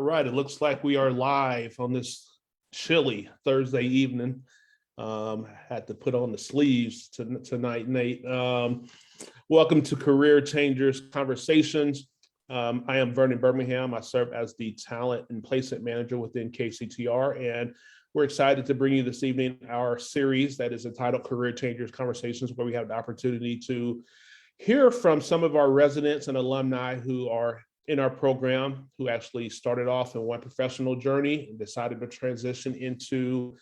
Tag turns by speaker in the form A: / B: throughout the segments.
A: All right, it looks like we are live on this chilly Thursday evening. Had to put on the sleeves tonight, Nate. Welcome to Career Changers Conversations. I am Vernon Birmingham. I serve as the Talent and Placement Manager within KCTR, and we're excited to bring you this evening our series that is entitled Career Changers Conversations, where we have the opportunity to hear from some of our residents and alumni who are in our program, who actually started off in one professional journey and decided to transition into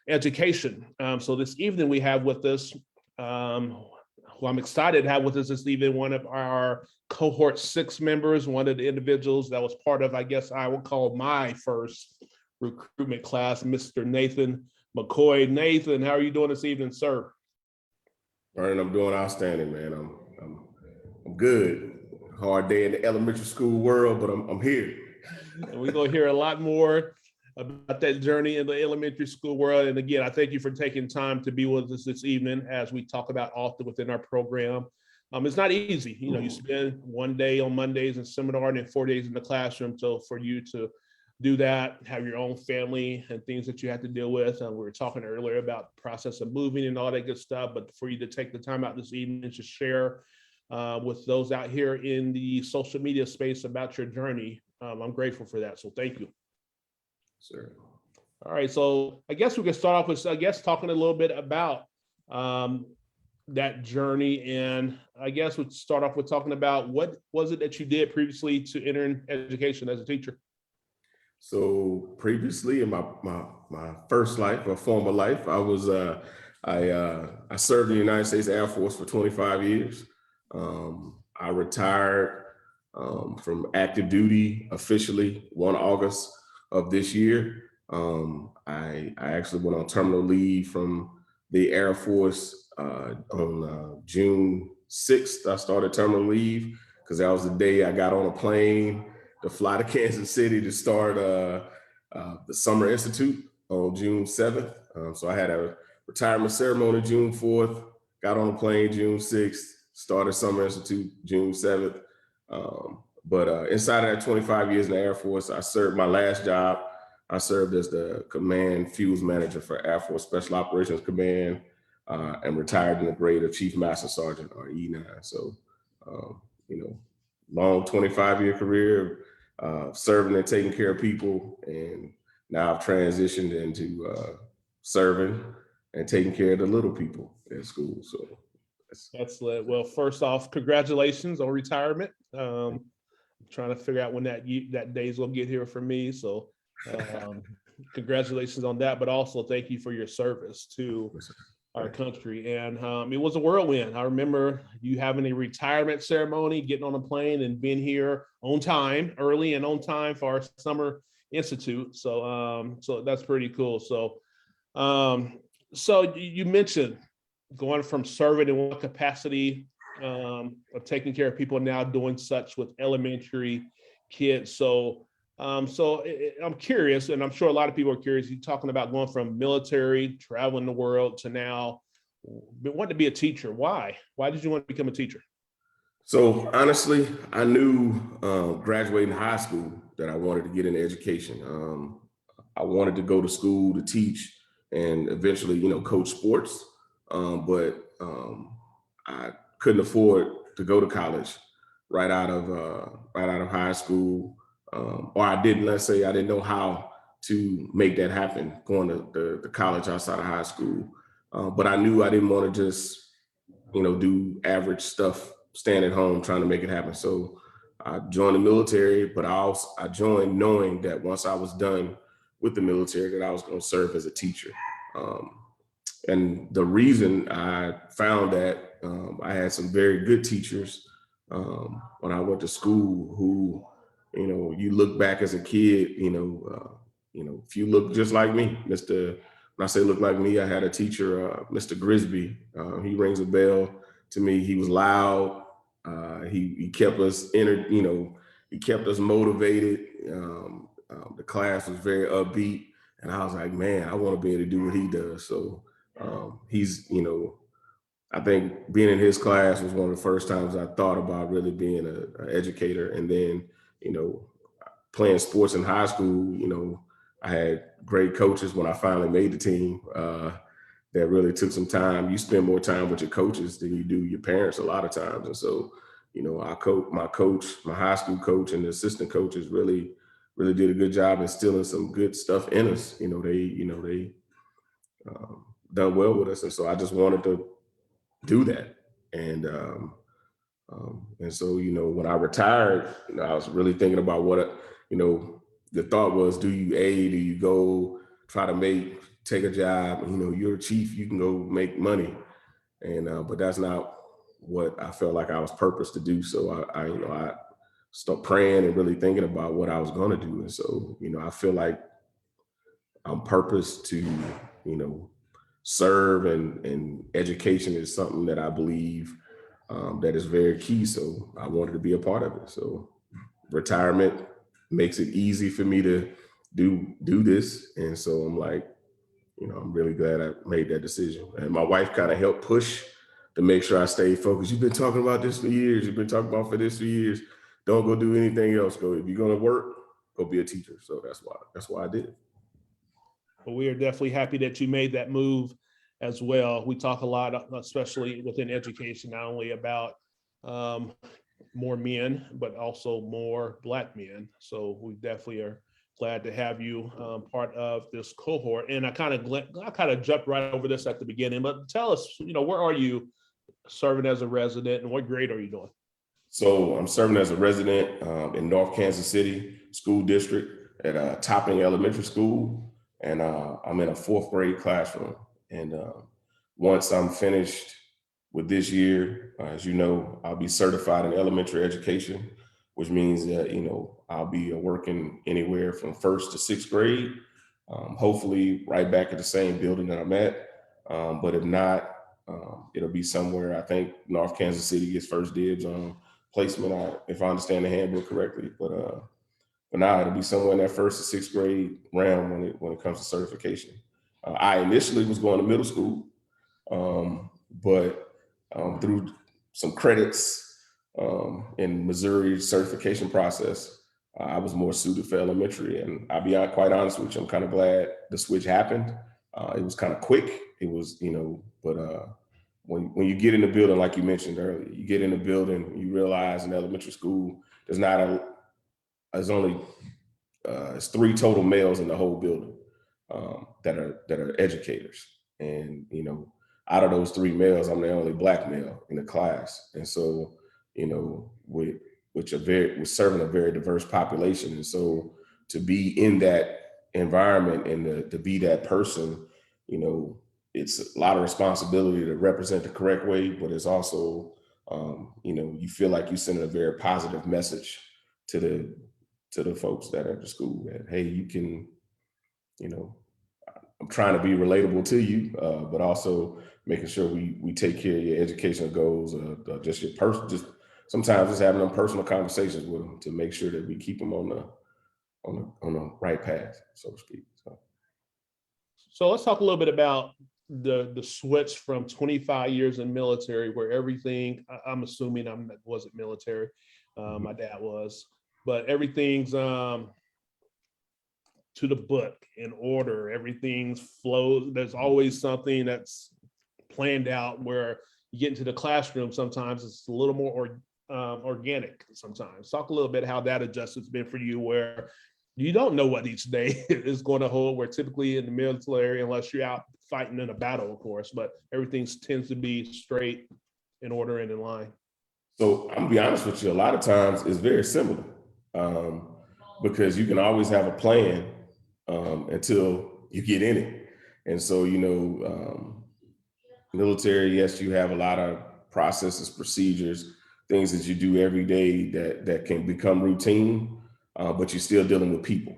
A: education. So this evening we have with us, who I'm excited to have with us this evening, one of our cohort 6 members, one of the individuals that was part of, I guess I would call my first recruitment class, Mr. Nathan McCoy. Nathan, how are you doing this evening, sir?
B: Vernon, I'm doing outstanding, man. I'm good. Hard day in the elementary school world, but I'm here.
A: And we're gonna hear a lot more about that journey in the elementary school world. And again, I thank you for taking time to be with us this evening as we talk about often within our program. It's not easy. You know, you spend one day on Mondays in seminar and then 4 days in the classroom. So for you to do that, have your own family and things that you have to deal with. We were talking earlier about the process of moving and all that good stuff, but for you to take the time out this evening to share with those out here in the social media space about your journey, I'm grateful for that. So thank you.
B: Sure.
A: All right, so I guess we can start off with, talking a little bit about that journey. And I guess we'd start off with talking about what was it that you did previously to enter in education as a teacher?
B: So previously in my first life, or former life, I was I served in the United States Air Force for 25 years. I retired from active duty officially 1 August of this year. I actually went on terminal leave from the Air Force on June 6th. I started terminal leave because that was the day I got on a plane to fly to Kansas City to start the Summer Institute on June 7th. So I had a retirement ceremony June 4th, got on a plane June 6th, started Summer Institute June 7th. But inside of that 25 years in the Air Force, I served my last job. I served as the Command Fuels Manager for Air Force Special Operations Command and retired in the grade of Chief Master Sergeant, or E9. So, long 25-year career serving and taking care of people. And now I've transitioned into serving and taking care of the little people at school. So
A: that's well, first off, congratulations on retirement. I'm trying to figure out when that day's gonna get here for me. So congratulations on that, but also thank you for your service to our country. And it was a whirlwind. I remember you having a retirement ceremony, getting on a plane and being here on time, early and on time for our Summer Institute. So so that's pretty cool. So so you mentioned going from serving in one capacity of taking care of people, now doing such with elementary kids. So so I'm curious, and I'm sure a lot of people are curious, you're talking about going from military, traveling the world, to now wanting to be a teacher. Why did you want to become a teacher?
B: So honestly, I knew graduating high school that I wanted to get into education. I wanted to go to school to teach and eventually, coach sports. But I couldn't afford to go to college right out of high school, or I didn't. Let's say I didn't know how to make that happen, going to the college outside of high school. But I knew I didn't want to just, do average stuff, staying at home trying to make it happen. So I joined the military, but I joined knowing that once I was done with the military, that I was going to serve as a teacher. And the reason I found that I had some very good teachers when I went to school who, you look back as a kid, if you look just like me, when I say look like me, I had a teacher, Mr. Grisby. He rings a bell to me. He was loud. He kept us he kept us motivated. The class was very upbeat. And I was like, man, I want to be able to do what he does. So he's, I think being in his class was one of the first times I thought about really being an educator. And then, playing sports in high school, I had great coaches when I finally made the team. That really took some time. You spend more time with your coaches than you do your parents a lot of times. And so, my high school coach and the assistant coaches really did a good job instilling some good stuff in us. They done well with us. And so I just wanted to do that. And so, when I retired, I was really thinking about the thought was, do you go try to take a job? You're a chief, you can go make money. But that's not what I felt like I was purposed to do. So I started praying and really thinking about what I was going to do. And so, I feel like I'm purposed to, serve, and education is something that I believe that is very key. So I wanted to be a part of it. So retirement makes it easy for me to do this. And so I'm like, I'm really glad I made that decision. And my wife kind of helped push to make sure I stayed focused. You've been talking about this for years. You've been talking about for this for years. Don't go do anything else. Go, if you're going to work, go be a teacher. So that's why I did it.
A: But we are definitely happy that you made that move as well. We talk a lot, especially within education, not only about more men, but also more Black men. So we definitely are glad to have you part of this cohort. And I kind of jumped right over this at the beginning, but tell us, where are you serving as a resident, and what grade are you doing?
B: So I'm serving as a resident in North Kansas City School District at Topping Elementary School. And I'm in a 4th grade classroom. And once I'm finished with this year, as you know, I'll be certified in elementary education, which means that, I'll be working anywhere from 1st to 6th grade, hopefully right back at the same building that I'm at. But if not, it'll be somewhere. I think North Kansas City gets first dibs on placement, if I understand the handbook correctly. But now it'll be somewhere in that 1st to 6th grade realm when it comes to certification. I initially was going to middle school, but through some credits in Missouri certification process, I was more suited for elementary. And I'll be quite honest with you, I'm kind of glad the switch happened. It was kind of quick. It was, but when you get in the building, like you mentioned earlier, you get in the building, you realize in elementary school, it's 3 total males in the whole building that are educators. And, out of those 3 males, I'm the only Black male in the class. And so, we're serving a very diverse population. And so to be in that environment and to be that person, it's a lot of responsibility to represent the correct way, but it's also, you feel like you send a very positive message to the folks that are at the school that, hey, you can, I'm trying to be relatable to you, but also making sure we take care of your educational goals, just your just sometimes just having them personal conversations with them to make sure that we keep them on the right path, so to speak.
A: So let's talk a little bit about the switch from 25 years in military, where everything, I'm assuming I wasn't military, my dad was, but everything's to the book, in order, everything's flows. There's always something that's planned out, where you get into the classroom, sometimes it's a little more organic sometimes. Talk a little bit how that adjustment's been for you, where you don't know what each day is going to hold, where typically in the military, unless you're out fighting in a battle, of course, but everything tends to be straight, in order and in line.
B: So I'm gonna be honest with you, a lot of times it's very similar, because you can always have a plan until you get in it. And so, military, yes, you have a lot of processes, procedures, things that you do every day that can become routine, but you're still dealing with people.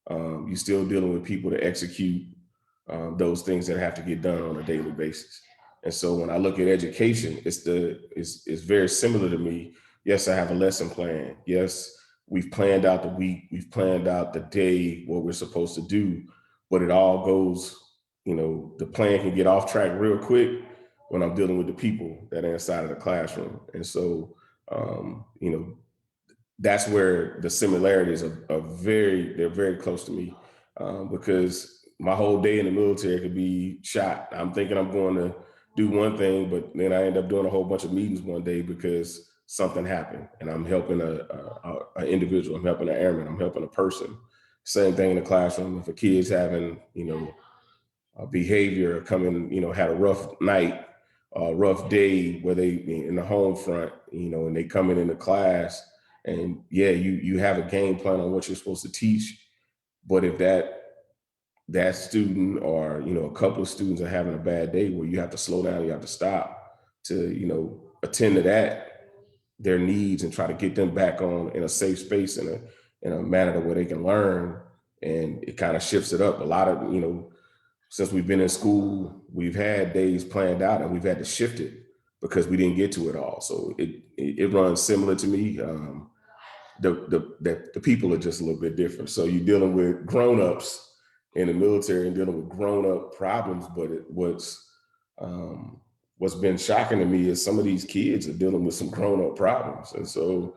B: You're still dealing with people to execute those things that have to get done on a daily basis. And so when I look at education, it's very similar to me. Yes, I have a lesson plan. Yes, we've planned out the week, we've planned out the day, what we're supposed to do, but it all goes, the plan can get off track real quick when I'm dealing with the people that are inside of the classroom. And so, that's where the similarities they're very close to me, because my whole day in the military could be shot. I'm thinking I'm going to do one thing, but then I end up doing a whole bunch of meetings one day because something happened, and I'm helping a individual, I'm helping an airman, I'm helping a person. Same thing in the classroom. If a kid's having, behavior, coming, had a rough night, a rough day where they in the home front, and they come in the class, and yeah, you have a game plan on what you're supposed to teach. But if that student, or a couple of students are having a bad day where you have to slow down, you have to stop to attend to their needs and try to get them back on in a safe space, in a manner where they can learn, and it kind of shifts it up a lot of, since we've been in school, we've had days planned out and we've had to shift it because we didn't get to it all. So it runs similar to me. The people are just a little bit different. So you're dealing with grown-ups in the military and dealing with grown-up problems. But what's been shocking to me is some of these kids are dealing with some grown-up problems, and so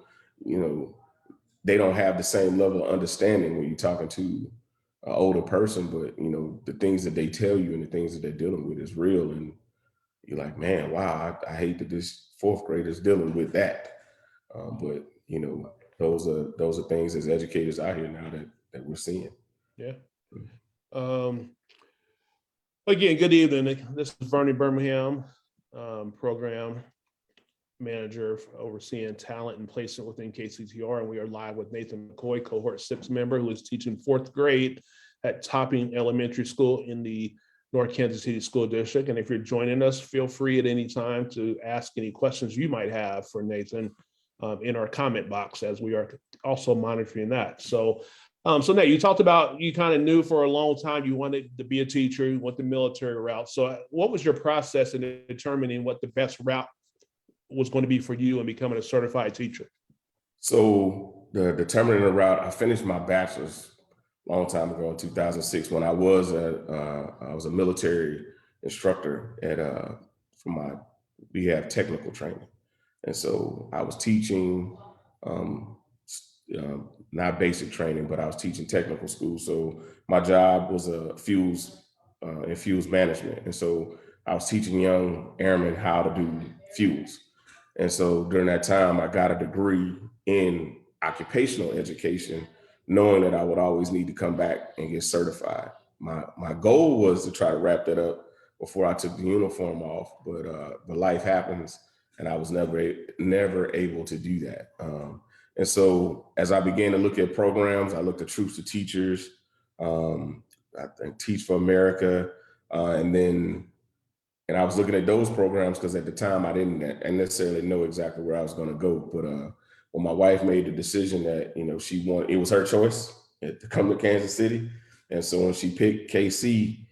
B: they don't have the same level of understanding when you're talking to an older person. But the things that they tell you and the things that they're dealing with is real, and you're like, man, wow, I hate that this fourth grader is dealing with that. But those are things as educators out here now that we're seeing.
A: Yeah. Again, good evening. This is Bernie Birmingham, program manager overseeing talent and placement within KCTR, and we are live with Nathan McCoy, cohort 6 member, who is teaching 4th grade at Topping Elementary School in the North Kansas City School District. And if you're joining us, feel free at any time to ask any questions you might have for Nathan in our comment box, as we are also monitoring that. So Nate, you talked about, you kind of knew for a long time you wanted to be a teacher, you went the military route. So what was your process in determining what the best route was going to be for you in becoming a certified teacher?
B: So the determining the route, I finished my bachelor's a long time ago in 2006 when I was a military instructor we have technical training. And so I was teaching, not basic training, but I was teaching technical school. So my job was in fuels management. And so I was teaching young airmen how to do fuels. And so during that time, I got a degree in occupational education, knowing that I would always need to come back and get certified. My goal was to try to wrap that up before I took the uniform off, but life happens, and I was never able to do that. And so as I began to look at programs, I looked at Troops to Teachers, I think Teach for America, and I was looking at those programs because at the time I didn't necessarily know exactly where I was going to go. But when my wife made the decision that it was her choice to come to Kansas City, and so when she picked KC,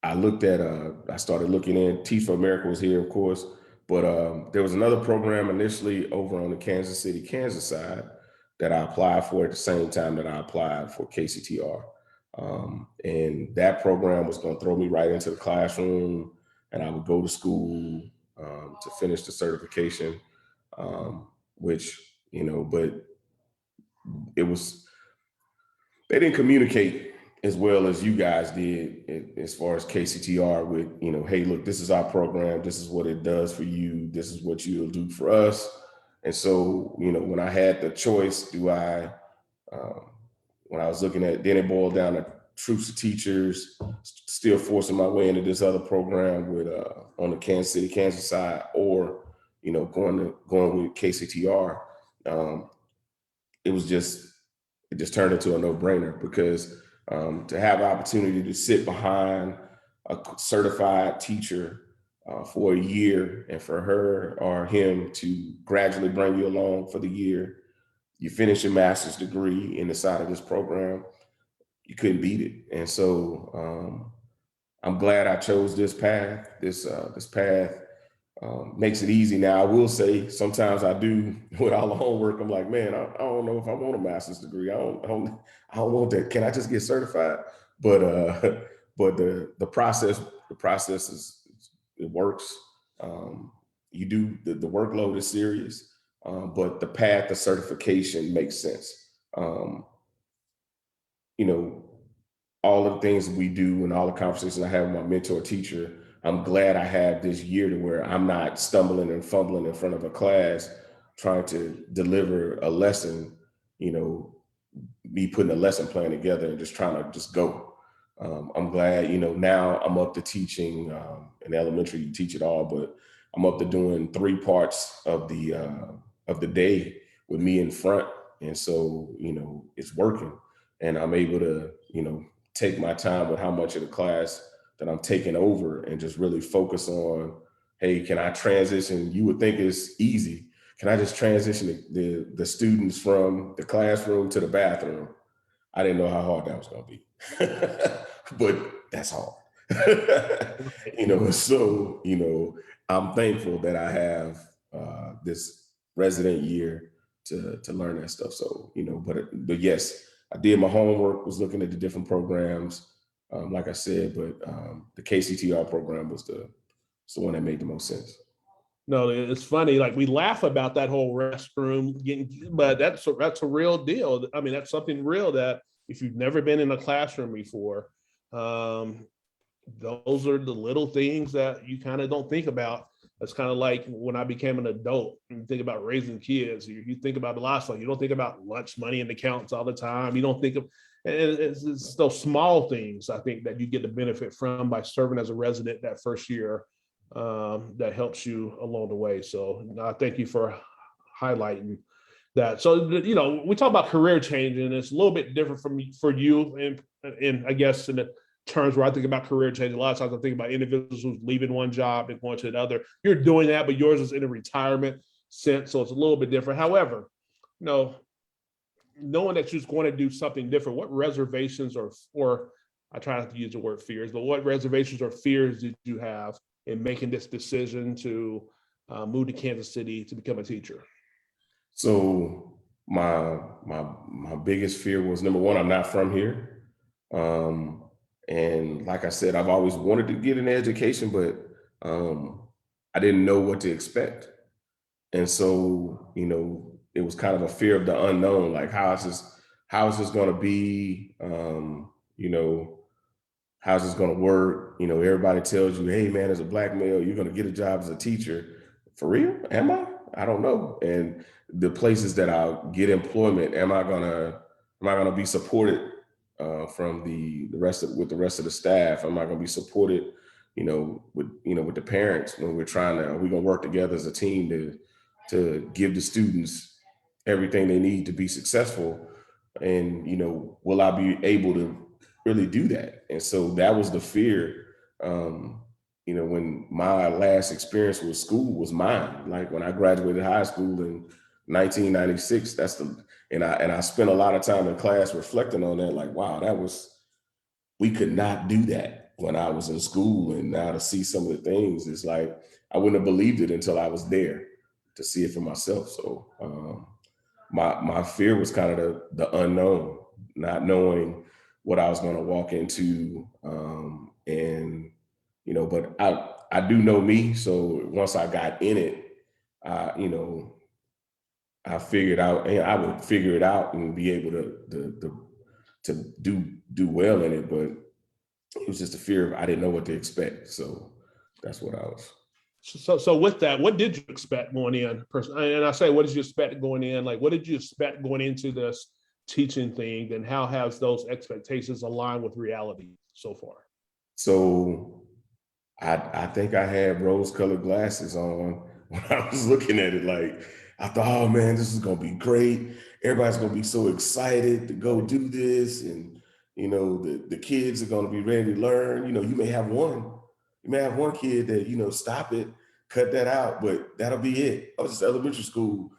B: I started looking in. Teach for America was here, of course, but there was another program initially over on the Kansas City, Kansas side that I applied for at the same time that I applied for KCTR. And that program was going to throw me right into the classroom, and I would go to school to finish the certification, which, but they didn't communicate as well as you guys did as far as KCTR with, hey, look, this is our program. This is what it does for you. This is what you'll do for us. And so, when I had the choice, when I was looking at, then it boiled down to Troops to Teachers, still forcing my way into this other program with on the Kansas City, Kansas side, or going with KCTR. It just turned into a no-brainer because to have the opportunity to sit behind a certified teacher for a year, and for her or him to gradually bring you along for the year, you finish your master's degree in the side of this program, you couldn't beat it. And so I'm glad I chose this path. This path makes it easy. Now, I will say sometimes I do with all the homework, I'm like, man, I don't know if I want a master's degree. I don't want that. Can I just get certified? But the process it works. You do the workload is serious. but the path to certification makes sense. You know, all of the things we do and all the conversations I have with my mentor teacher, I'm glad I have this year to where I'm not stumbling and fumbling in front of a class trying to deliver a lesson, you know, be putting a lesson plan together and just trying to just go. I'm glad, you know, now I'm up to teaching in elementary, you teach it all, but I'm up to doing 3 parts of the day with me in front. And so, you know, it's working and I'm able to, you know, take my time with how much of the class that I'm taking over and just really focus on, hey, can I transition? You would think it's easy. Can I just transition the students from the classroom to the bathroom? I didn't know how hard that was going to be, but that's hard. You know, so, you know, I'm thankful that I have this resident year to learn that stuff. So, you know, but yes, I did my homework, was looking at the different programs, like I said, but the KCTR program was the one that made the most sense.
A: No, it's funny. Like we laugh about that whole restroom getting, but that's a real deal. I mean, that's something real that if you've never been in a classroom before, um, those are the little things that you kind of don't think about. It's kind of like when I became an adult and you think about raising kids, you think about the last one. You don't think about lunch money in accounts all the time. You don't think of it's those small things I think that you get the benefit from by serving as a resident that first year that helps you along the way. So thank you for highlighting that. So you know, we talk about career change, and it's a little bit different for you, and I guess in the terms where I think about career change, a lot of times I think about individuals who's leaving one job and going to another. You're doing that, but yours is in a retirement sense, so it's a little bit different. However, you know, knowing that you're going to do something different, what reservations or I try not to use the word fears, but what reservations or fears did you have in making this decision to move to Kansas City to become a teacher?
B: So my biggest fear was, number one, I'm not from here. And like I said, I've always wanted to get an education, but I didn't know what to expect. And so, you know, it was kind of a fear of the unknown, like how is this going to be? You know, how's this going to work? You know, everybody tells you, hey man, as a Black male, you're going to get a job as a teacher. For real? Am I? I don't know. And the places that I'll get employment, am I gonna be supported from the rest of with the rest of the staff? Am I gonna be supported, with the parents when we're trying to, are we gonna work together as a team to give the students everything they need to be successful? And will I be able to really do that? And so that was the fear. When my last experience with school was mine, like when I graduated high school in 1996, and I spent a lot of time in class reflecting on that, like, wow, we could not do that when I was in school. And now to see some of the things, it's like, I wouldn't have believed it until I was there to see it for myself. So my fear was kind of the unknown, not knowing what I was going to walk into. But I do know me. So once I got in it, I figured out, and I would figure it out and be able to do well in it. But it was just a fear of, I didn't know what to expect. So that's what I was.
A: So with that, what did you expect going in? And I say, what did you expect going in? Like, what did you expect going into this teaching thing, and how has those expectations aligned with reality so far?
B: So I think I had rose-colored glasses on when I was looking at it. Like, I thought, oh man, this is gonna be great. Everybody's gonna be so excited to go do this, and the kids are gonna be ready to learn. You may have one kid that stop it, cut that out, but that'll be it. I was just elementary school.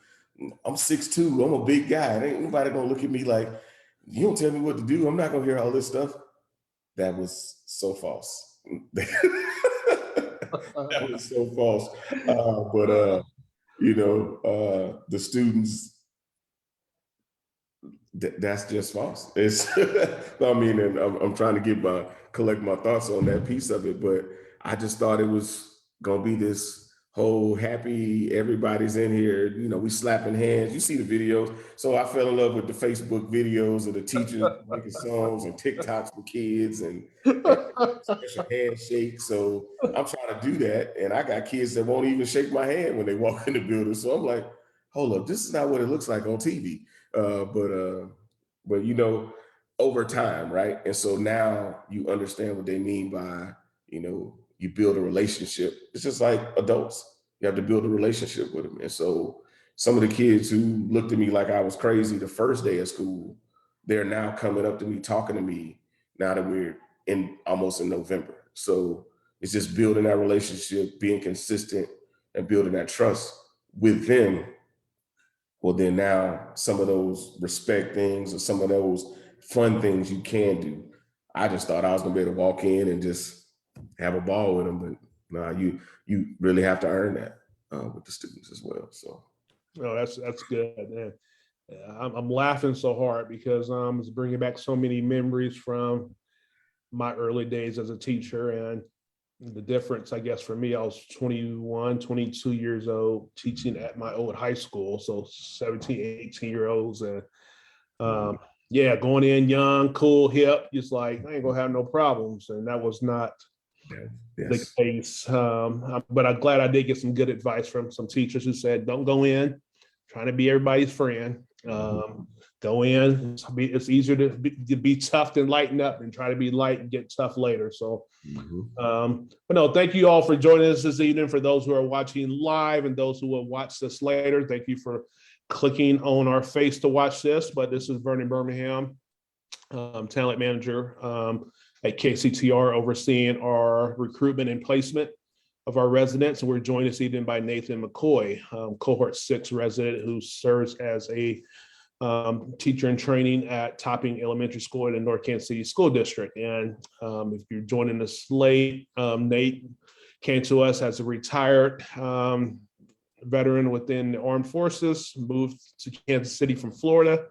B: I'm 6'2". I'm a big guy. Ain't nobody gonna look at me like, you don't tell me what to do. I'm not gonna hear all this stuff. That was so false. That was so false. The students, that's just false. It's, I mean, and I'm trying to collect my thoughts on that piece of it, but I just thought it was gonna be this whole happy, everybody's in here, we slapping hands. You see the videos. So I fell in love with the Facebook videos of the teachers making songs and TikToks for kids and special handshake. So I'm trying to do that. And I got kids that won't even shake my hand when they walk in the building. So I'm like, hold up, this is not what it looks like on TV. But over time, right? And so now you understand what they mean by, you build a relationship. It's just like adults. You have to build a relationship with them. And so some of the kids who looked at me like I was crazy the first day of school, they're now coming up to me, talking to me now that we're almost in November. So it's just building that relationship, being consistent and building that trust with them. Well, then now some of those respect things or some of those fun things you can do. I just thought I was gonna be able to walk in and just have a ball with them, but no, you really have to earn that with the students as well. So
A: No, that's good, man. I'm laughing so hard because it's bringing back so many memories from my early days as a teacher. And the difference, I guess, for me, I was 21, 22 years old teaching at my old high school. So 17, 18-year-olds. And yeah, going in young, cool, hip, just like, I ain't gonna have no problems. And that was not the
B: yes,
A: case. But I'm glad I did get some good advice from some teachers who said, don't go in trying to be everybody's friend. Go in. It's easier to be tough than lighten up and try to be light and get tough later. So, but no, thank you all for joining us this evening. For those who are watching live and those who will watch this later, thank you for clicking on our face to watch this. But this is Vernon Birmingham, talent manager at KCTR, overseeing our recruitment and placement of our residents. And we're joined this evening by Nathan McCoy, cohort 6 resident who serves as a teacher in training at Topping Elementary School in the North Kansas City School District. And if you're joining us late, Nate came to us as a retired veteran within the armed forces, moved to Kansas City from Florida,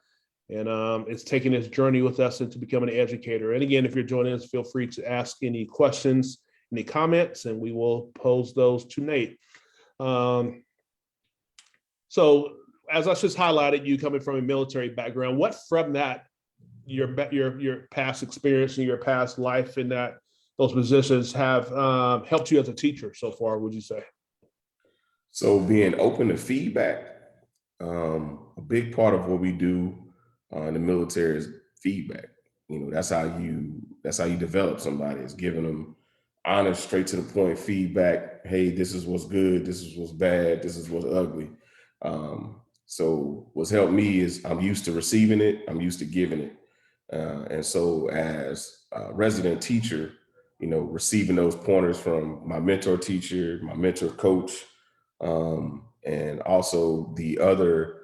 A: and it's taking his journey with us into becoming an educator. And again, if you're joining us, feel free to ask any questions, any comments, and we will pose those to Nate. So as I just highlighted, you coming from a military background, what from that, your past experience and your past life in those positions have helped you as a teacher so far, would you say?
B: So being open to feedback, a big part of what we do in the military is feedback. That's how you develop somebody, is giving them honest, straight to the point feedback. Hey, this is what's good. This is what's bad. This is what's ugly. So what's helped me is I'm used to receiving it. I'm used to giving it. And so as a resident teacher, receiving those pointers from my mentor teacher, my mentor coach, and also the other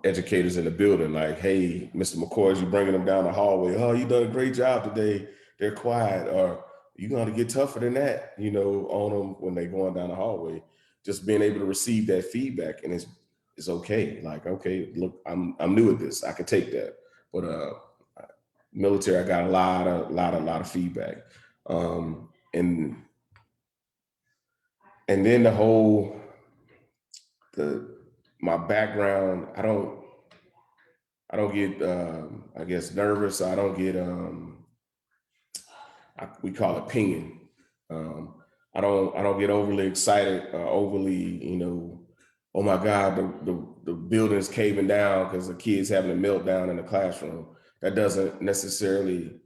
B: educators in the building, like, hey, Mr. McCoy, as you bringing them down the hallway, oh, you done a great job today. They're quiet. Or you're going to get tougher than that, on them when they're going down the hallway. Just being able to receive that feedback, and it's okay. Like, okay, look, I'm new at this. I can take that. But military, I got a lot of feedback. And then my background, I don't get I guess nervous. I don't get we call it pinging. I don't get overly excited, overly, oh my God, the building's caving down because the kid's having a meltdown in the classroom. That doesn't necessarily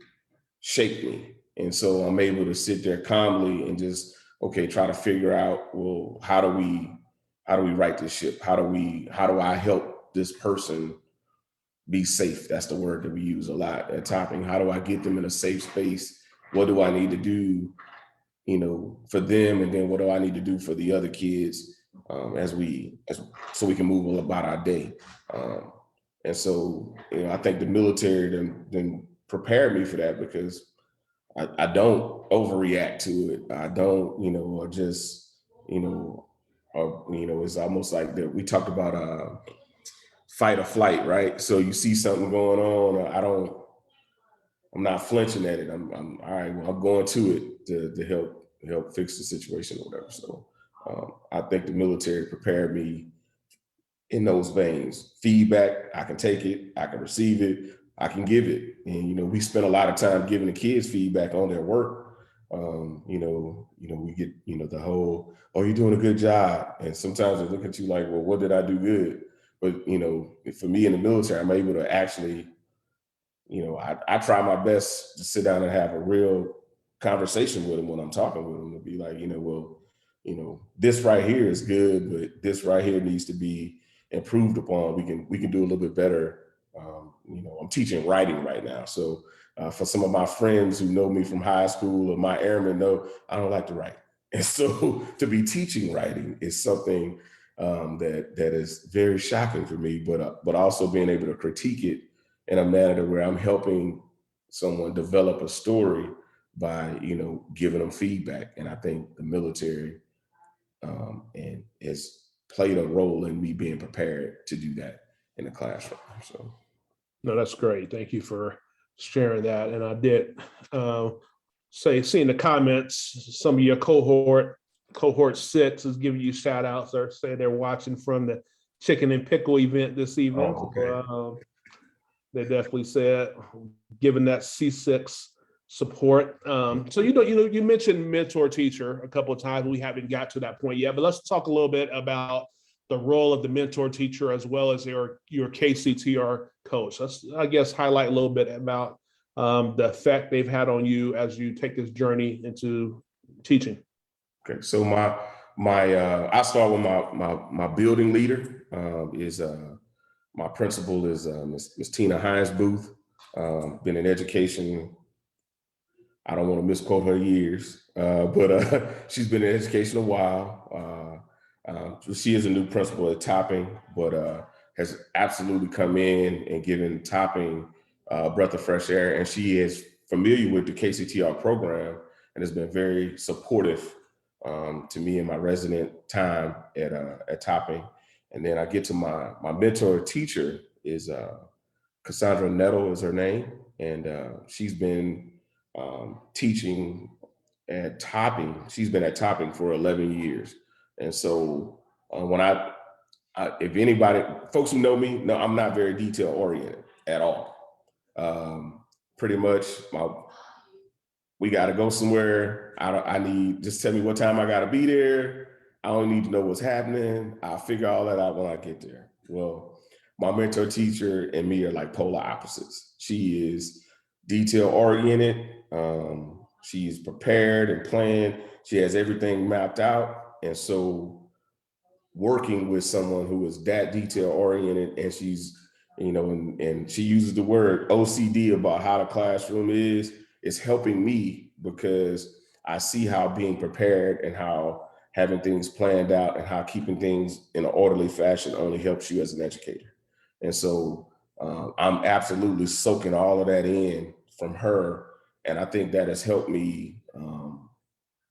B: shake me. And so I'm able to sit there calmly and just, okay, try to figure out, well, how do we right this ship? How do I help this person be safe? That's the word that we use a lot at Topping. How do I get them in a safe space? What do I need to do, for them? And then what do I need to do for the other kids so we can move about our day? And so, I think the military then prepared me for that, because I don't overreact to it. I don't, or just, it's almost like that. We talked about fight or flight, right? So you see something going on, I'm not flinching at it. I'm all right. Well, I'm going to it to help fix the situation or whatever. So I think the military prepared me in those veins. Feedback, I can take it, I can receive it, I can give it. And we spend a lot of time giving the kids feedback on their work. We get the whole, "Oh, you're doing a good job," and sometimes they look at you like, "Well, what did I do good?" But for me in the military, I'm able to actually, I try my best to sit down and have a real conversation with them when I'm talking with them, to be like, well, this right here is good, but this right here needs to be improved upon. We can do a little bit better. I'm teaching writing right now, so for some of my friends who know me from high school or my airmen know I don't like to write, and so to be teaching writing is something that is very shocking for me. But also being able to critique it in a manner where I'm helping someone develop a story by giving them feedback. And I think the military and has played a role in me being prepared to do that in the classroom. So
A: No, that's great. Thank you for sharing that. And I did seeing the comments, some of your cohort 6 is giving you shout outs or say they're watching from the chicken and pickle event this evening.
B: oh, okay.
A: They definitely said given that C6 support. So you mentioned mentor teacher a couple of times. We haven't got to that point yet, but let's talk a little bit about the role of the mentor teacher as well as your KCTR coach. Let's, I guess, highlight a little bit about the effect they've had on you as you take this journey into teaching.
B: Okay, so I start with my building leader is my principal is Ms. Tina Hines Booth. Been in education. I don't want to misquote her years, but she's been in education a while. She is a new principal at Topping, but has absolutely come in and given Topping a breath of fresh air. And she is familiar with the KCTR program and has been very supportive to me in my resident time at Topping. And then I get to my mentor teacher is Cassandra Nettle is her name, and she's been teaching at Topping. She's been at Topping for 11 years. And so when if anybody, folks who know me, know I'm not very detail oriented at all. Pretty much we got to go somewhere. I need, just tell me what time I got to be there. I don't need to know what's happening. I'll figure all that out when I get there. Well, my mentor teacher and me are like polar opposites. She is detail oriented. She's prepared and planned. She has everything mapped out. And so working with someone who is that detail oriented and she's, and she uses the word OCD about how the classroom is helping me because I see how being prepared and how having things planned out and how keeping things in an orderly fashion only helps you as an educator. And so I'm absolutely soaking all of that in from her. And I think that has helped me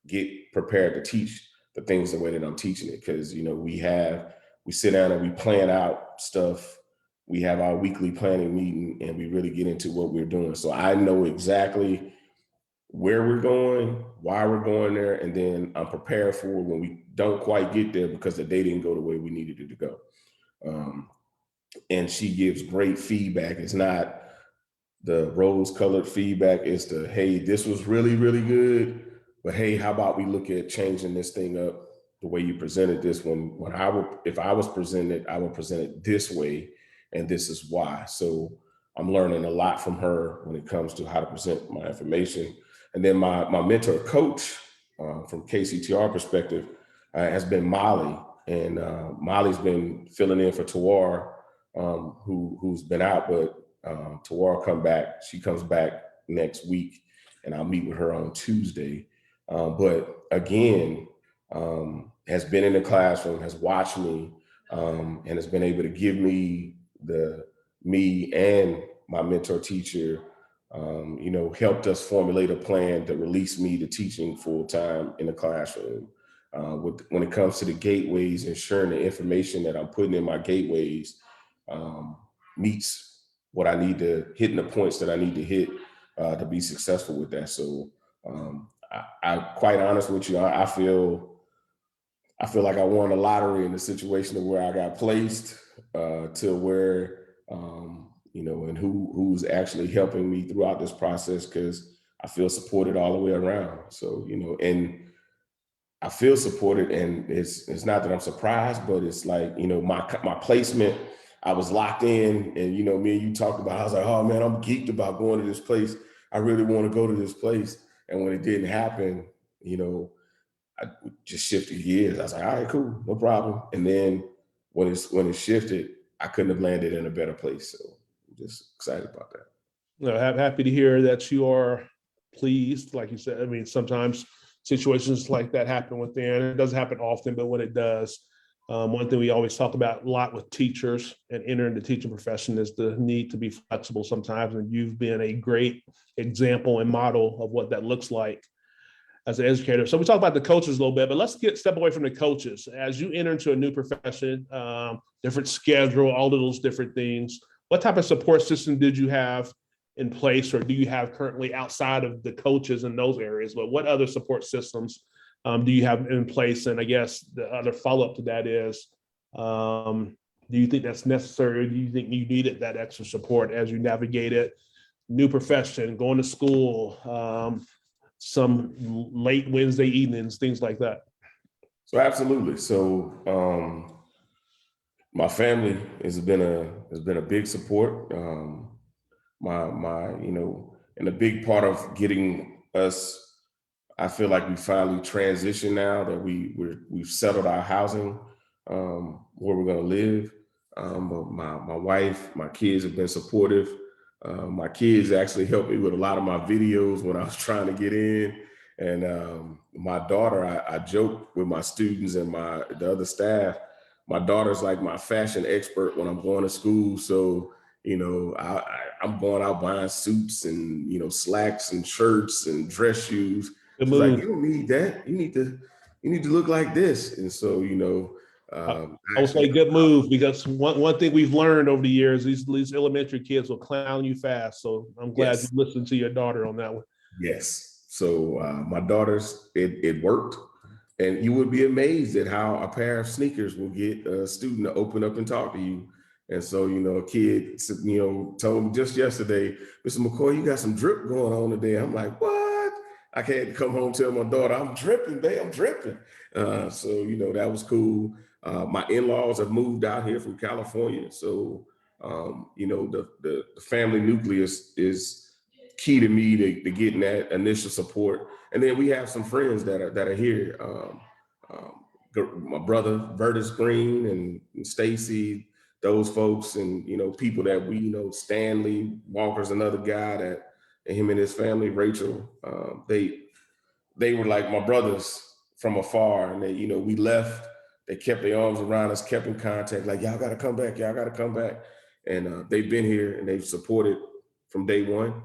B: get prepared to teach the things the way that I'm teaching it. Because, we sit down and we plan out stuff. We have our weekly planning meeting and we really get into what we're doing. So I know exactly where we're going, why we're going there, and then I'm prepared for when we don't quite get there because the day didn't go the way we needed it to go. And she gives great feedback. It's not the rose-colored feedback. It's the, hey, this was really, really good, but hey, how about we look at changing this thing up the way you presented this if I was presented, I would present it this way, and this is why. So I'm learning a lot from her when it comes to how to present my information. And then my mentor coach from KCTR perspective has been Molly. And Molly's been filling in for Tawar, who's been out, but Tawar she comes back next week, and I'll meet with her on Tuesday. But again, has been in the classroom, has watched me, and has been able to give me me and my mentor teacher, helped us formulate a plan to release me to teaching full time in the classroom. When it comes to the gateways, ensuring the information that I'm putting in my gateways meets what I need to hit and the points that I need to hit to be successful with that. So I'm quite honest with you. I feel I feel like I won the lottery in the situation of where I got placed to where, and who's actually helping me throughout this process, because I feel supported all the way around. So, and I feel supported, and it's not that I'm surprised, but it's like, my placement, I was locked in, and, me and you talked about, I was like, oh man, I'm geeked about going to this place. I really want to go to this place. And when it didn't happen, I just shifted gears. I was like, all right, cool, no problem. And then when it shifted, I couldn't have landed in a better place. So I'm just excited about that.
A: Happy to hear that you are pleased. Like you said, I mean, sometimes situations like that happen within. It doesn't happen often, but when it does, one thing we always talk about a lot with teachers and entering the teaching profession is the need to be flexible sometimes. And you've been a great example and model of what that looks like as an educator. So we talk about the coaches a little bit, but let's step away from the coaches. As you enter into a new profession, different schedule, all of those different things, what type of support system did you have in place, or do you have currently outside of the coaches in those areas? But what other support systems do you have in place? And I guess the other follow-up to that is, do you think that's necessary? Or do you think you needed that extra support as you navigated new profession, going to school, some late Wednesday evenings, things like that?
B: So absolutely. So my family has been a big support. And a big part of getting us, I feel like we finally transitioned now that we've settled our housing, where we're going to live. But my wife, my kids have been supportive. My kids actually helped me with a lot of my videos when I was trying to get in. And my daughter, I joke with my students and the other staff. My daughter's like my fashion expert when I'm going to school. So, I'm going out buying suits and, slacks and shirts and dress shoes.
A: Good
B: She's like,
A: move.
B: you don't need that. You need to look like this. And so,
A: I would say good move, because one thing we've learned over the years, these elementary kids will clown you fast. So I'm glad you
B: yes,
A: listened to your daughter on that one.
B: yes. So my daughter's, it worked. And you would be amazed at how a pair of sneakers will get a student to open up and talk to you. And so, a kid, told me just yesterday, Mr. McCoy, you got some drip going on today. I'm like, what? I can't come home and tell my daughter, I'm dripping, babe, I'm dripping. So, that was cool. My in-laws have moved out here from California. So, the family nucleus is key to me to getting that initial support. And then we have some friends that are here. My brother Vertus Green and Stacy, those folks, and people that we Stanley Walker's another guy that, and him and his family, Rachel, they were like my brothers from afar, and they we left. They kept their arms around us, kept in contact, like y'all got to come back, y'all got to come back, and they've been here and they've supported from day one.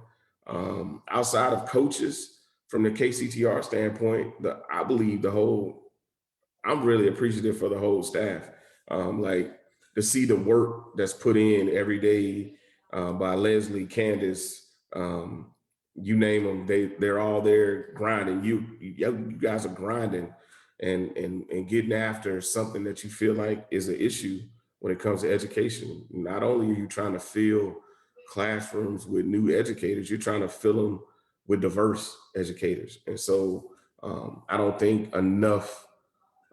B: Outside of coaches, from the KCTR standpoint, I believe I'm really appreciative for the whole staff. Like to see the work that's put in every day by Leslie, Candace, you name them, they're all there grinding. You guys are grinding and getting after something that you feel like is an issue when it comes to education. Not only are you trying to fill classrooms with new educators, you're trying to fill them with diverse educators. And so I don't think enough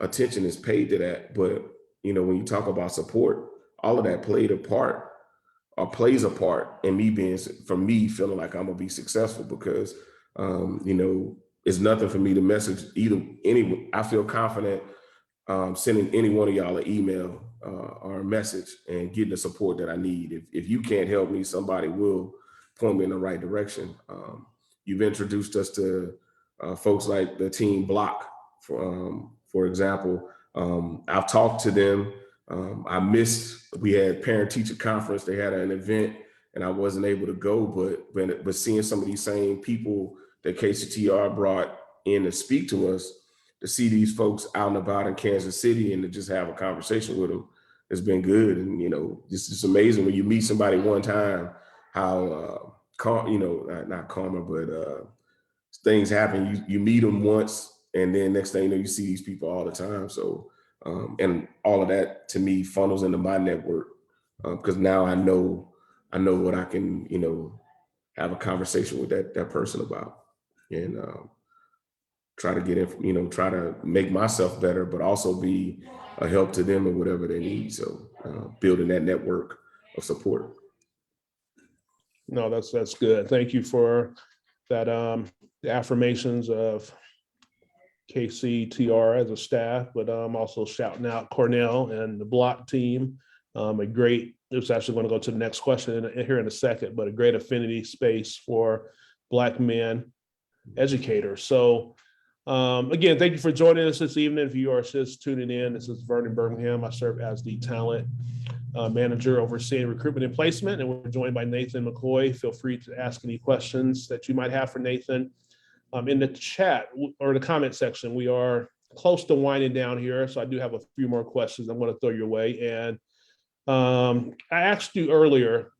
B: attention is paid to that. But when you talk about support, all of that played a part or plays a part in me feeling like I'm gonna be successful, because it's nothing for me to message I feel confident sending any one of y'all an email or a message and getting the support that I need. If you can't help me, somebody will point me in the right direction. You've introduced us to folks like the team Block, for example. I've talked to them. We had parent teacher conference. They had an event and I wasn't able to go, but seeing some of these same people that KCTR brought in to speak to us, to see these folks out and about in Kansas City and to just have a conversation with them has been good. And, it's just amazing when you meet somebody one time, how, not karma, but things happen. You meet them once And then next thing you know, you see these people all the time. So, and all of that to me funnels into my network, because now I know what I can, have a conversation with that person about, and try to get in, try to make myself better, but also be a help to them in whatever they need. So building that network of support.
A: No, that's good. Thank you for that. The affirmations of KCTR as a staff, but also shouting out Cornell and the block team. It was actually going to go to the next question here in a second, but a great affinity space for Black men educators. So again, thank you for joining us this evening. If you are just tuning in, this is Vernon Birmingham. I serve as the talent manager overseeing recruitment and placement, and we're joined by Nathan McCoy. Feel free to ask any questions that you might have for Nathan in the chat or the comment section. We are close to winding down here, so I do have a few more questions I'm going to throw your way. And I asked you earlier,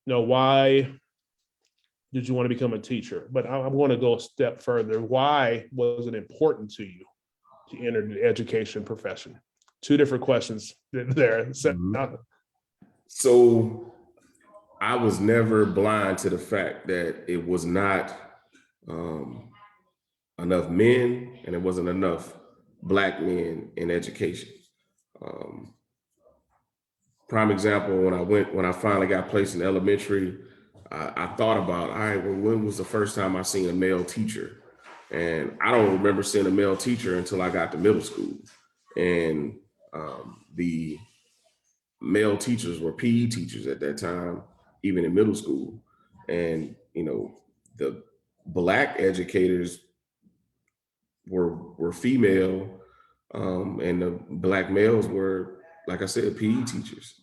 A: why did you want to become a teacher? But I'm going to go a step further. Why was it important to you to enter the education profession? Two different questions there.
B: So I was never blind to the fact that it was not enough men, and it wasn't enough Black men in education. Prime example, when I finally got placed in elementary, I thought about, all right, well, when was the first time I seen a male teacher? And I don't remember seeing a male teacher until I got to middle school. And the male teachers were PE teachers at that time, even in middle school. And, the Black educators were female, and the Black males were, like I said, PE teachers.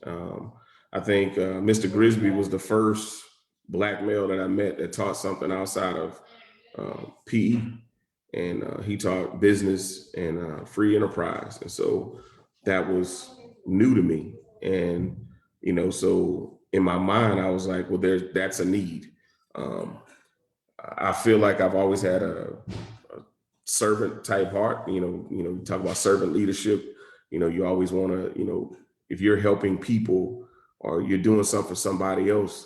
B: I think Mr. Grisby was the first Black male that I met that taught something outside of PE, and he taught business and free enterprise, and so that was new to me. And so in my mind, I was like, well, that's a need. I feel like I've always had a servant type heart. You talk about servant leadership. You always want to, if you're helping people or you're doing something for somebody else,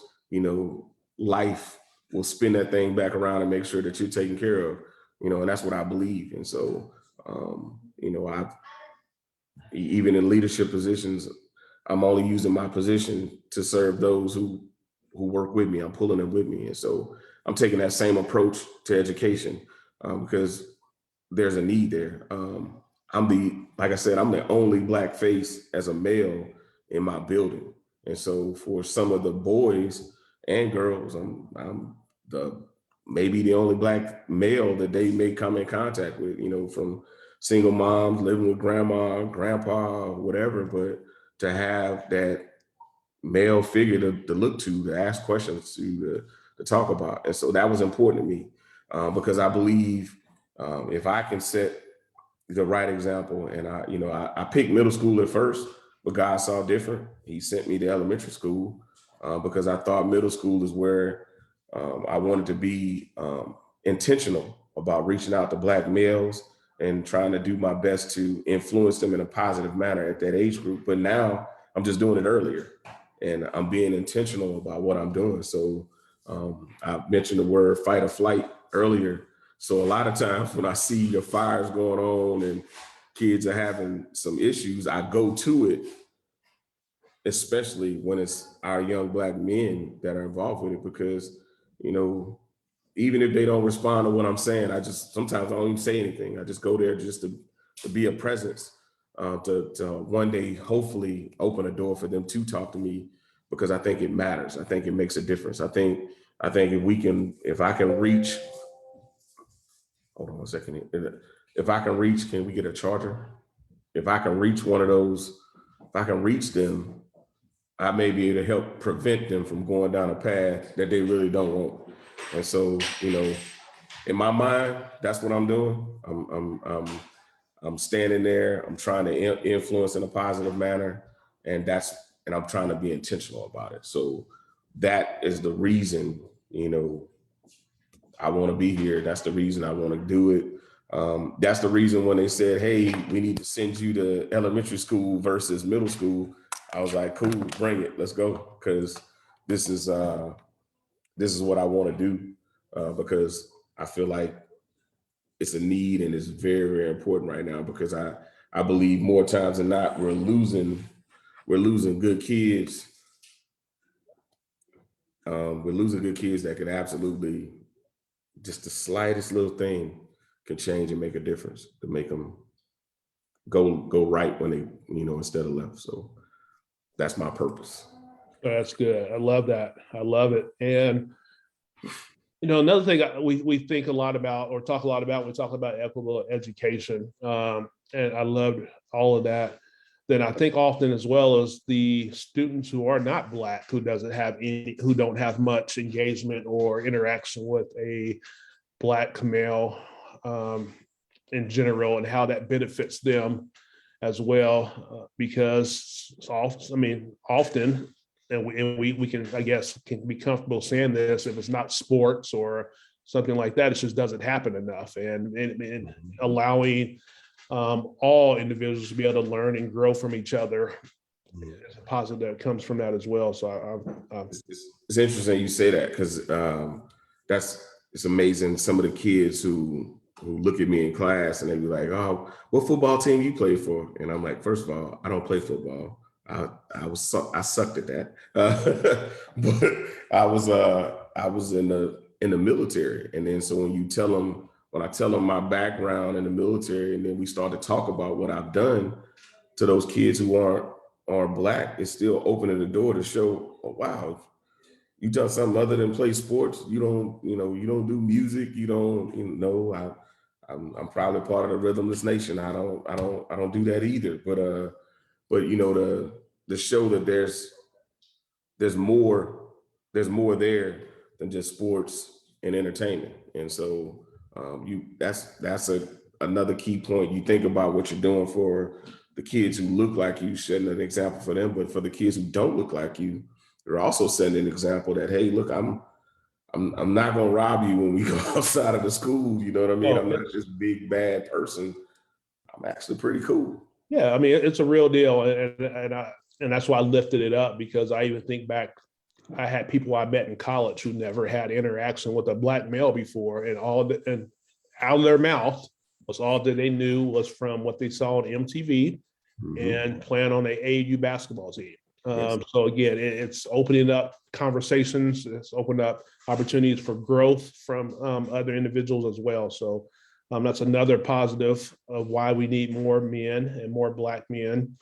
B: life will spin that thing back around and make sure that you're taken care of, and that's what I believe. And so, I've, even in leadership positions, I'm only using my position to serve those who work with me. I'm pulling them with me. And so I'm taking that same approach to education, because there's a need there. Like I said, I'm the only Black face as a male in my building. And so for some of the boys and girls, I'm maybe the only Black male that they may come in contact with, from single moms living with grandma, grandpa, whatever, but to have that male figure to look to ask questions to talk about. And so that was important to me, because I believe if I can set the right example, and I picked middle school at first, but God saw different. He sent me to elementary school because I thought middle school is where I wanted to be intentional about reaching out to Black males and trying to do my best to influence them in a positive manner at that age group. But now I'm just doing it earlier, and I'm being intentional about what I'm doing. So I mentioned the word fight or flight earlier. So a lot of times when I see the fires going on and kids are having some issues, I go to it, especially when it's our young Black men that are involved with it, because, even if they don't respond to what I'm saying, sometimes I don't even say anything. I just go there just to be a presence, to one day hopefully open a door for them to talk to me, because I think it matters. I think it makes a difference. I think if I can reach, hold on a second. If I can reach, can we get a charger? If I can reach one of those, if I can reach them, I may be able to help prevent them from going down a path that they really don't want. And so, in my mind, that's what I'm doing. I'm standing there. I'm trying to influence in a positive manner, and I'm trying to be intentional about it. So that is the reason, I want to be here. That's the reason I want to do it. That's the reason when they said, hey, we need to send you to elementary school versus middle school, I was like, cool, bring it, let's go. Because this is what I want to do, because I feel like it's a need and it's very, very important right now, because I believe more times than not, we're losing good kids. We're losing good kids that could absolutely, just the slightest little thing can change and make a difference to make them go right when they, instead of left. So that's my purpose.
A: That's good. I love that. I love it. And another thing we think a lot about, or talk a lot about, we talk about equitable education, and I loved all of that. Then I think often as well as the students who are not Black, who don't have much engagement or interaction with a Black male in general, and how that benefits them as well, because often, and we can, I guess, can be comfortable saying this, if it's not sports or something like that, it just doesn't happen enough. And allowing all individuals to be able to learn and grow from each other, is a positive that comes from that as well. So
B: it's interesting you say that, because it's amazing. Some of the kids who look at me in class and they be like, oh, what football team you play for? And I'm like, first of all, I don't play football. I sucked at that. But I was in the military. And then so when I tell them my background in the military, and then we start to talk about what I've done to those kids who aren't Black, it's still opening the door to show, oh, wow, you done something other than play sports. You don't do music. You don't, I'm probably part of the Rhythmless Nation. I don't do that either. But to show that there's more there than just sports and entertainment. And so that's another key point. You think about what you're doing for the kids who look like you, setting an example for them, but for the kids who don't look like you, you're also setting an example that, hey, look, I'm not gonna rob you when we go outside of the school. You know what I mean? I'm not this big bad person. I'm actually pretty cool.
A: Yeah, I mean, it's a real deal, and that's why I lifted it up, because I even think back, I had people I met in college who never had interaction with a Black male before, and and out of their mouth was all that they knew was from what they saw on MTV and playing on the AAU basketball team.
B: Yes.
A: So again, it's opening up conversations. It's opened up opportunities for growth from other individuals as well. So that's another positive of why we need more men and more Black men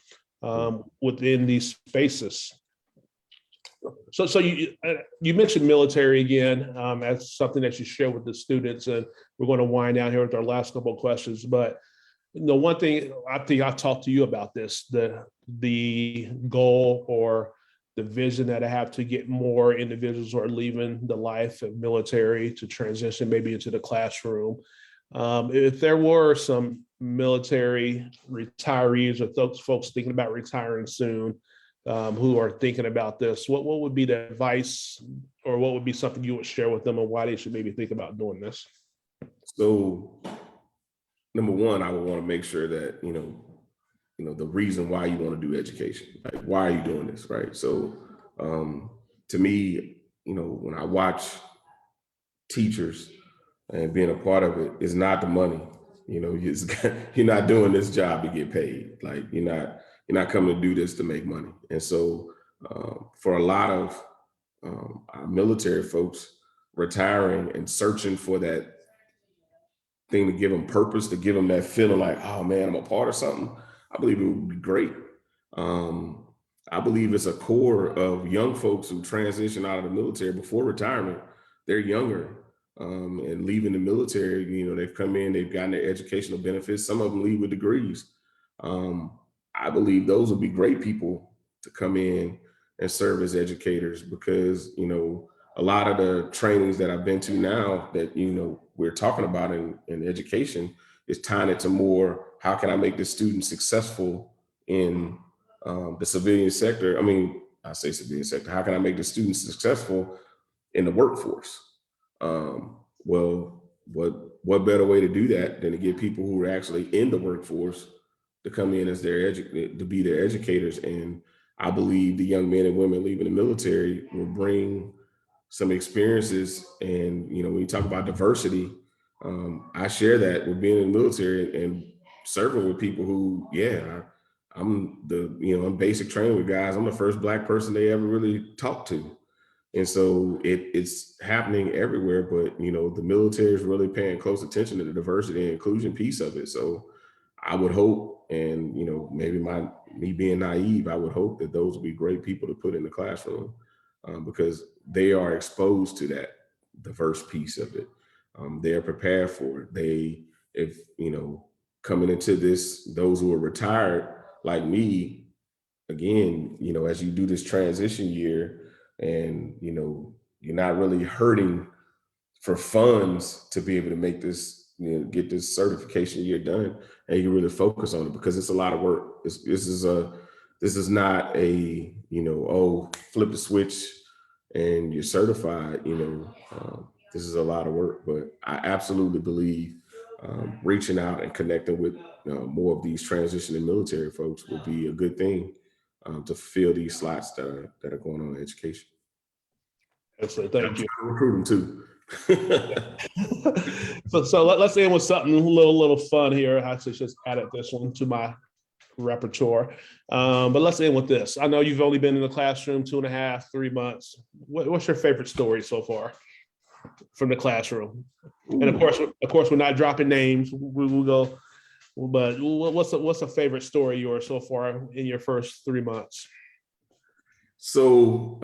A: within these spaces. So you mentioned military again as something that you share with the students, and we're going to wind down here with our last couple of questions. But one thing I think I've talked to you about this, the goal or the vision that I have to get more individuals who are leaving the life of military to transition maybe into the classroom. If there were some military retirees or those folks thinking about retiring soon, who are thinking about this, what would be the advice, or what would be something you would share with them on why they should maybe think about doing this?
B: So, number one, I would want to make sure that, the reason why you want to do education, like, why are you doing this, right? So, to me, when I watch teachers and being a part of it, is not the money. You're not doing this job to get paid. Like, you're not coming to do this to make money. And so, for a lot of our military folks retiring and searching for that thing to give them purpose, to give them that feeling like, oh man, I'm a part of something, I believe it would be great. I believe it's a core of young folks who transition out of the military before retirement. They're younger and leaving the military. They've come in, they've gotten their educational benefits. Some of them leave with degrees. I believe those would be great people to come in and serve as educators, because a lot of the trainings that I've been to now that we're talking about in education is tying it to more, how can I make the student successful in the civilian sector? I mean, I say civilian sector. How can I make the students successful in the workforce? Well, what better way to do that than to get people who are actually in the workforce to come in as to be their educators? And I believe the young men and women leaving the military will bring some experiences. And when you talk about diversity, I share that with being in the military and serving with people who, I'm basic training with guys. I'm the first Black person they ever really talked to. And so it's happening everywhere, but the military is really paying close attention to the diversity and inclusion piece of it. So I would hope, and maybe me being naive, I would hope that those would be great people to put in the classroom, because they are exposed to that diverse piece of it. They are prepared for it. If coming into this, those who are retired like me, again, as you do this transition year, and you're not really hurting for funds to be able to make this, get this certification year done, and you really focus on it, because it's a lot of work. This is not a flip the switch and you're certified. This is a lot of work, but I absolutely believe reaching out and connecting with more of these transitioning military folks would be a good thing, to fill these slots that are going on in education.
A: Excellent. Thank you.
B: Recruiting too.
A: So let's end with something a little fun here. I actually just added this one to my repertoire. But let's end with this. I know you've only been in the classroom 2.5, 3 months. What's your favorite story so far from the classroom? Ooh. And of course, we're not dropping names. We'll go. But what's a favorite story of yours so far in your first 3 months?
B: So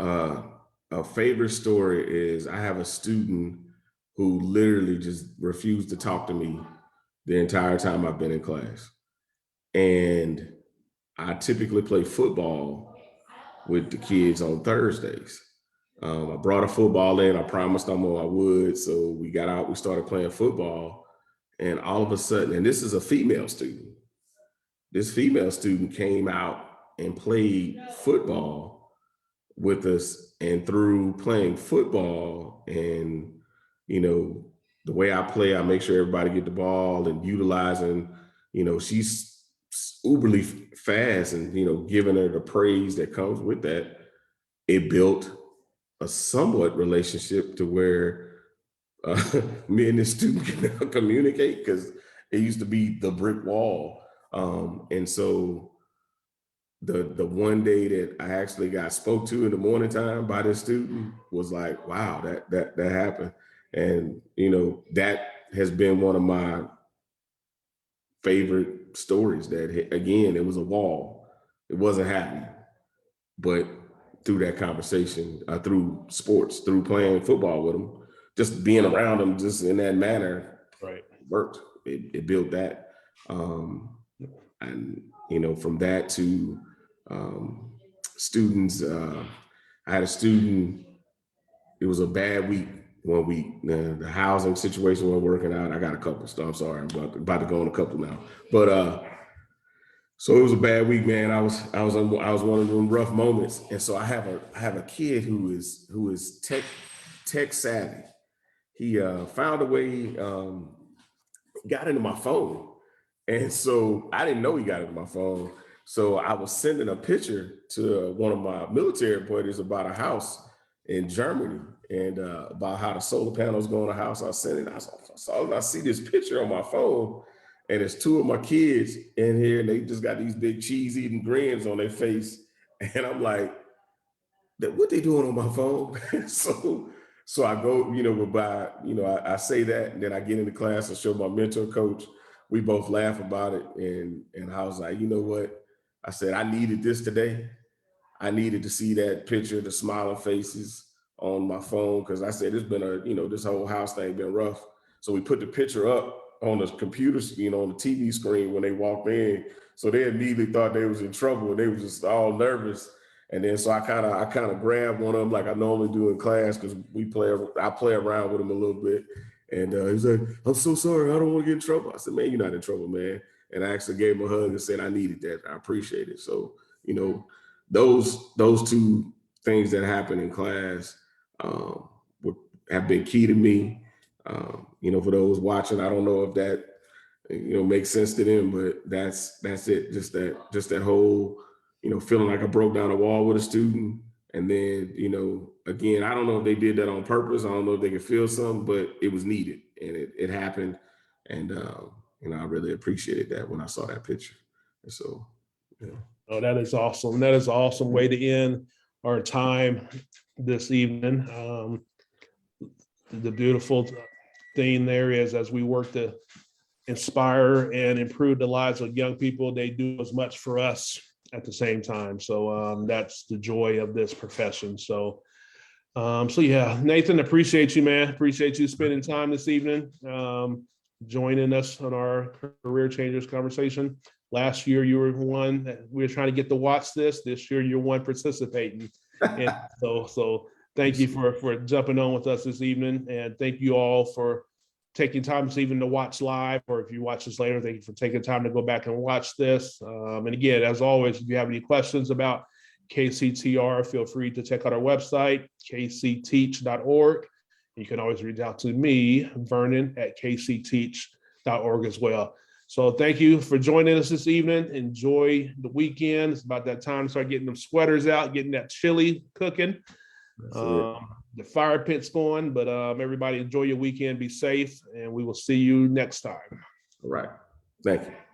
B: a favorite story is, I have a student who literally just refused to talk to me the entire time I've been in class. And I typically play football with the kids on Thursdays. I brought a football in. I promised them I would. So we got out, we started playing football. And all of a sudden, and this is a female student, this female student came out and played football with us. And through playing football and, the way I play, I make sure everybody get the ball, and utilizing, she's uberly fast, and, giving her the praise that comes with that. It built a somewhat relationship to where me and this student can now communicate, because it used to be the brick wall. And so the one day that I actually got spoke to in the morning time by this student was like, wow, that happened. And that has been one of my favorite stories. That, again, it was a wall. It wasn't happening, but through that conversation, through sports, through playing football with them, just being around them, just in that manner,
A: right,
B: worked. It built that, and from that to students. I had a student. It was a bad week. 1 week, the housing situation wasn't working out. I got a couple. So I'm sorry, I'm about to go on a couple now. But so it was a bad week, man. I was one of them rough moments. And so I have a kid who is tech savvy. He found a way, got into my phone. And so I didn't know he got into my phone. So I was sending a picture to one of my military buddies about a house in Germany, and about how the solar panels go on the house. I sent it. I see this picture on my phone, and it's two of my kids in here, and they just got these big cheese eating grins on their face. And I'm like, what they doing on my phone? So I go, I say that, and then I get into class and show my mentor coach. We both laugh about it. And I was like, you know what? I said, I needed this today. I needed to see that picture, the smiling faces on my phone, because I said, it's been this whole house thing been rough. So we put the picture up on the computer, on the TV screen when they walked in. So they immediately thought they was in trouble, and they were just all nervous. And then so I kind of grabbed one of them like I normally do in class, because I play around with him a little bit. And he's like, I'm so sorry, I don't want to get in trouble. I said, man, you're not in trouble, man. And I actually gave him a hug and said, I needed that. I appreciate it. So, those two things that happen in class have been key to me. For those watching, I don't know if that makes sense to them, but that's it. Just that whole feeling like I broke down a wall with a student, and then again, I don't know if they did that on purpose. I don't know if they could feel something, but it was needed, and it happened, and I really appreciated that when I saw that picture, and so yeah.
A: Oh, that is awesome. That is an awesome way to end our time this evening. The beautiful thing there is, as we work to inspire and improve the lives of young people, they do as much for us at the same time. So that's the joy of this profession. So yeah, Nathan, appreciate you, man. Appreciate you spending time this evening, joining us on our Career Changers conversation. Last year, you were one that we were trying to get to watch this. This year, you're one participating. And so thank you for jumping on with us this evening. And thank you all for taking time this evening to watch live, or if you watch this later, thank you for taking time to go back and watch this. And again, as always, if you have any questions about KCTR, feel free to check out our website, kcteach.org. You can always reach out to me, Vernon, at kcteach.org as well. So thank you for joining us this evening. Enjoy the weekend. It's about that time to start getting them sweaters out, getting that chili cooking. The fire pit's going, but everybody enjoy your weekend, be safe, and we will see you next time.
B: All right. Thank you.